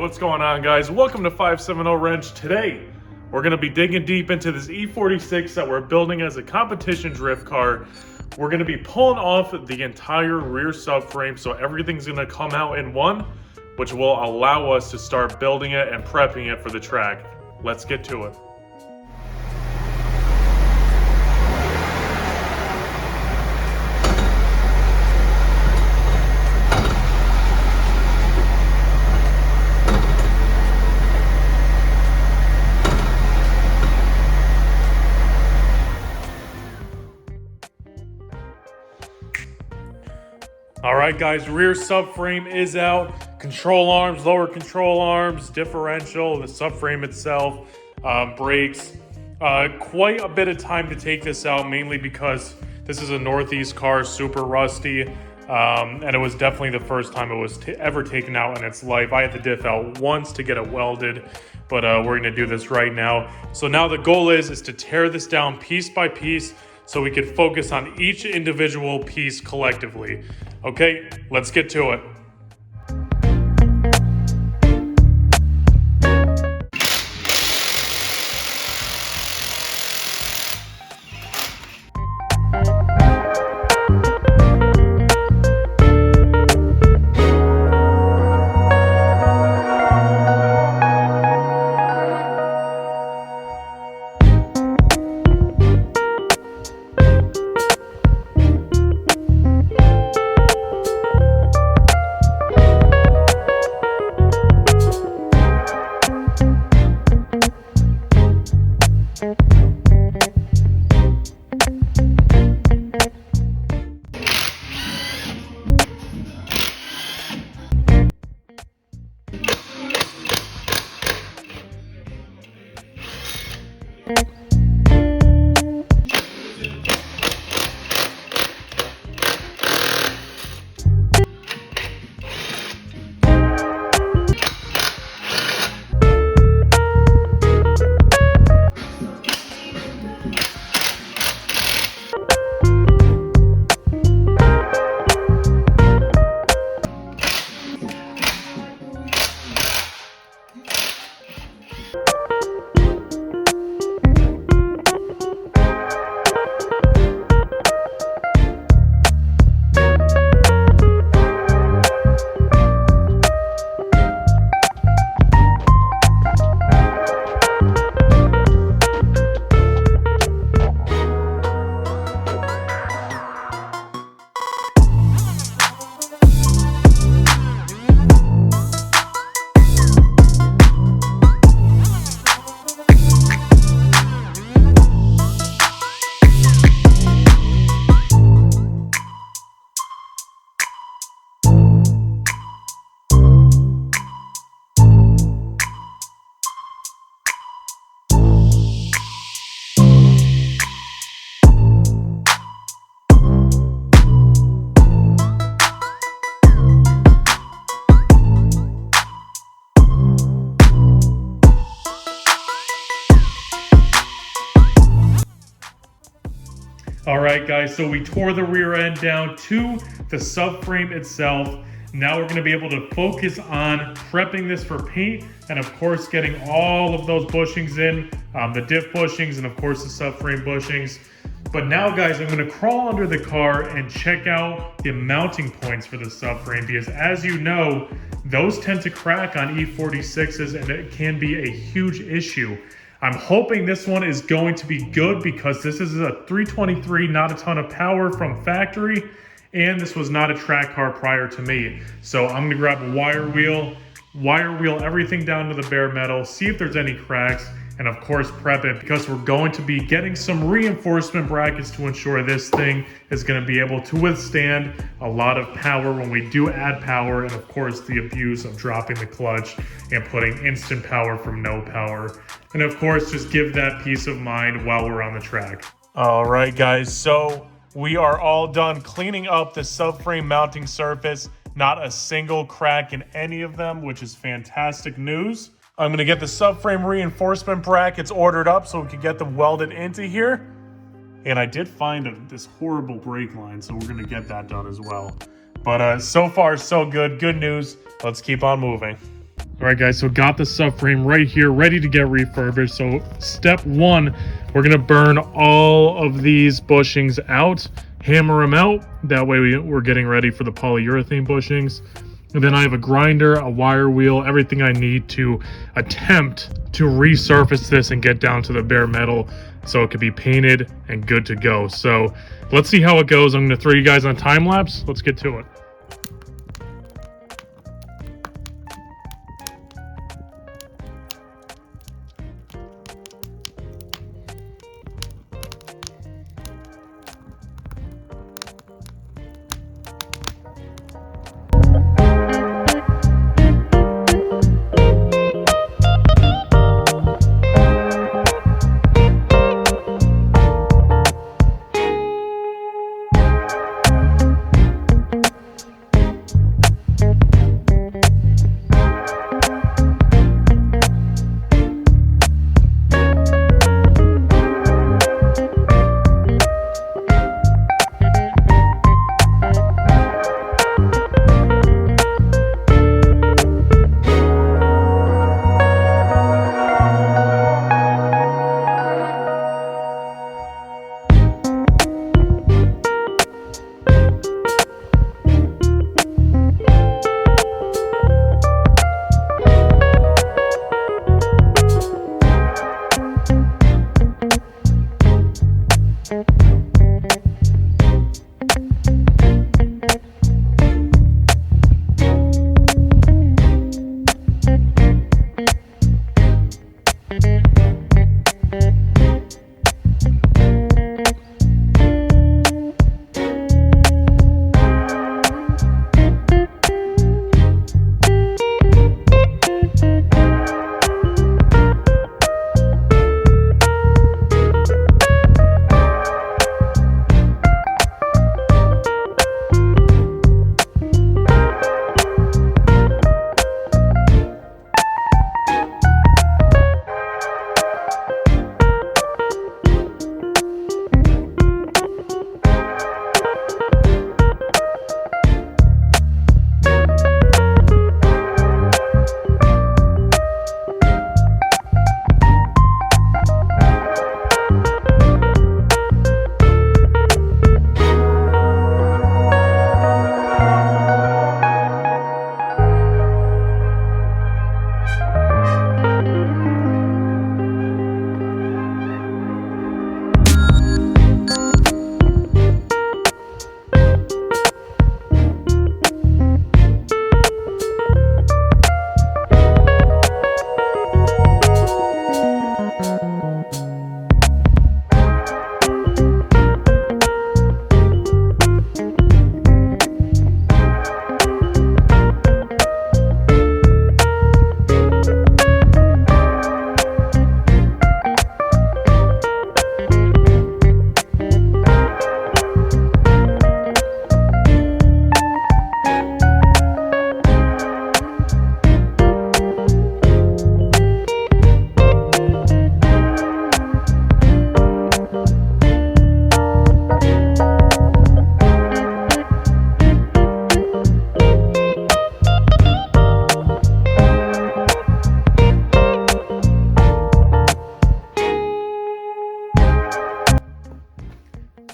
what's going on, guys? Welcome to 570 Wrench. Today, we're going to be digging deep into this E46 that we're building as a competition drift car. We're going to be pulling off the entire rear subframe, so everything's going to come out in one, which will allow us to start building it and prepping it for the track. Let's get to it. All right, guys, rear subframe is out. Control arms, lower control arms, differential, the subframe itself, brakes. Quite a bit of time to take this out, mainly because this is a Northeast car, super rusty, and it was definitely the first time it was ever taken out in its life. I had to diff out once to get it welded, but we're gonna do this right now. So now the goal is to tear this down piece by piece so we could focus on each individual piece collectively. Okay, let's get to it. All right, guys, so we tore the rear end down to the subframe itself. Now we're gonna be able to focus on prepping this for paint and of course getting all of those bushings in, the diff bushings and of course the subframe bushings. But now, guys, I'm gonna crawl under the car and check out the mounting points for the subframe, because as you know, those tend to crack on E46s and it can be a huge issue. I'm hoping this one is going to be good because this is a 323, not a ton of power from factory, and this was not a track car prior to me. So I'm gonna grab a wire wheel everything down to the bare metal, see if there's any cracks, and of course prep it, because we're going to be getting some reinforcement brackets to ensure this thing is going to be able to withstand a lot of power when we do add power, and of course the abuse of dropping the clutch and putting instant power from no power, and of course just give that peace of mind while we're on the track. All right, guys, so we are all done cleaning up the subframe mounting surface. Not a single crack in any of them, which is fantastic news. I'm gonna get the subframe reinforcement brackets ordered up so we can get them welded into here. And I did find this horrible brake line, so we're gonna get that done as well. But so far, so good. Good news. Let's keep on moving. All right, guys, so got the subframe right here, ready to get refurbished. So step one, we're gonna burn all of these bushings out, hammer them out. That way we're getting ready for the polyurethane bushings. And then I have a grinder, a wire wheel, everything I need to attempt to resurface this and get down to the bare metal so it could be painted and good to go. So let's see how it goes. I'm gonna throw you guys on time lapse. Let's get to it.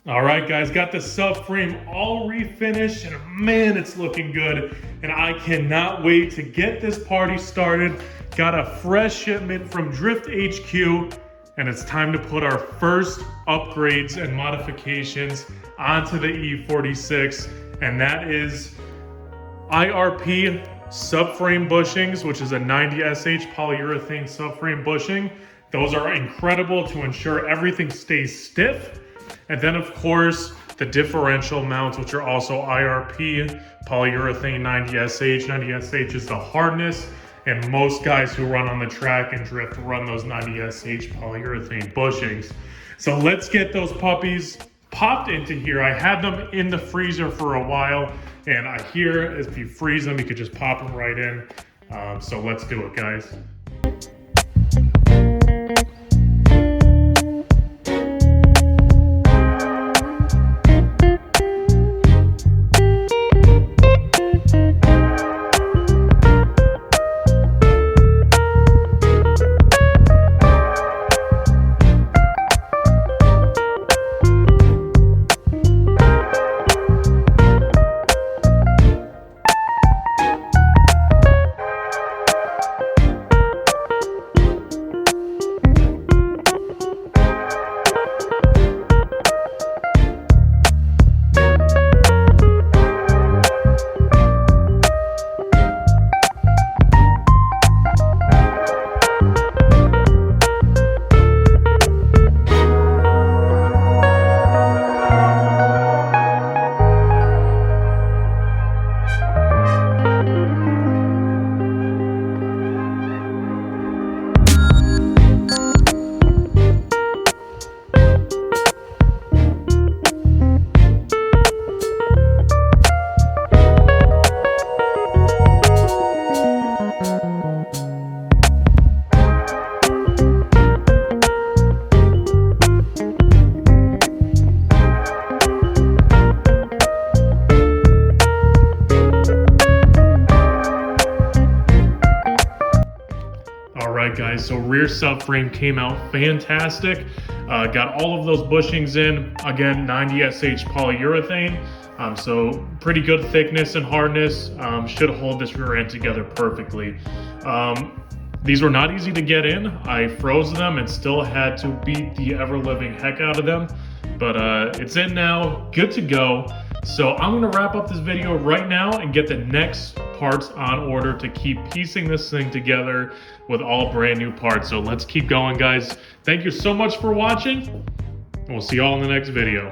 All right, guys, got the subframe all refinished, and man, it's looking good. And I cannot wait to get this party started. Got a fresh shipment from Drift HQ, and it's time to put our first upgrades and modifications onto the E46, and that is IRP subframe bushings, which is a 90SH polyurethane subframe bushing. Those are incredible to ensure everything stays stiff. And then of course, the differential mounts, which are also IRP polyurethane 90SH. 90SH is the hardness, and most guys who run on the track and drift run those 90SH polyurethane bushings. So let's get those puppies popped into here. I had them in the freezer for a while, and I hear if you freeze them, you could just pop them right in. So let's do it, guys. guys, so rear subframe came out fantastic. Got all of those bushings in, again 90SH polyurethane, so pretty good thickness and hardness. Should hold this rear end together perfectly. These were not easy to get in. I froze them and still had to beat the ever-living heck out of them, but it's in now, good to go. So I'm gonna wrap up this video right now and get the next parts on order to keep piecing this thing together with all brand new parts. So let's keep going, guys. Thank you so much for watching, and we'll see you all in the next video.